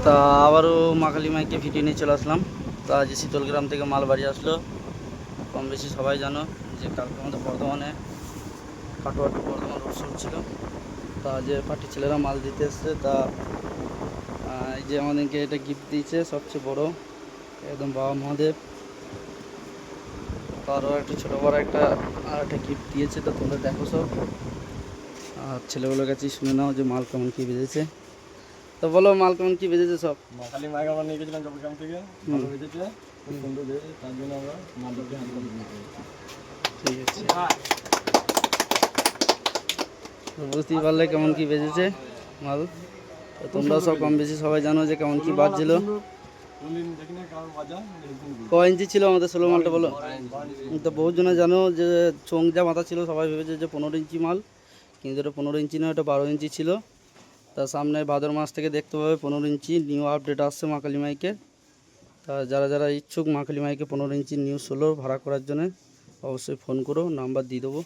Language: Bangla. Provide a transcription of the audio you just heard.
তা আবারও মা কালী মাইকে ভিডিও নিয়ে চলে আসলাম। তা আজ শীতলগ্রাম থেকে মাল বাড়ি আসলো। কম বেশি সবাই জানো যে কালকে আমাদের বর্ধমানে কাটোয়াটু বর্ধমান রোড শো ছিল। তা যে পার্টি ছেলেরা মাল দিতে এসছে। তা এই যে আমাদেরকে এটা গিফট দিয়েছে সবচেয়ে বড়, একদম বাবা মহাদেব। তারও একটা ছোটো বড় একটা আর একটা গিফট দিয়েছে। তো তোমরা দেখো সব, আর ছেলেগুলোর কাছে শুনে নাও যে মাল কেমন কী বেজেছে। তো বলো মাল কেমন কী বেজেছে সব। মাখালি মাইক আমরা নিয়ে গেছিলাম চট্টগ্রাম থেকে, ভালো বেজেছে, খুব সুন্দর বেজেছে, তার জন্য আমরা মালটাকে হাত করে দিয়েছি। ঠিক আছে, বুঝতেই পারলে কেমন কি বেজেছে মাল। তো তোমরা সব কম বেশি সবাই জানো যে কেমন কি বাজছিল। ক ইঞ্চি ছিল আমাদের 16 মালটা বলো। তো বহু জনে জানো যে চোং যা মাথা ছিল সবাই ভেবেছে যে 15 ইঞ্চি মাল, কিন্তু এটা 15 ইঞ্চি না, এটা 12 ইঞ্চি ছিল। তার সামনে ভাদ্র মাস থেকে দেখতে পাবে 15 ইঞ্চি নিউ আপডেট আসছে মা কালী মাইকের। তা যারা যারা ইচ্ছুক মা কালী মাইকে 15 ইঞ্চি নিউ 16 ভাড়া করার জন্য অবশ্যই ফোন করো, নাম্বার দিয়ে দেবো।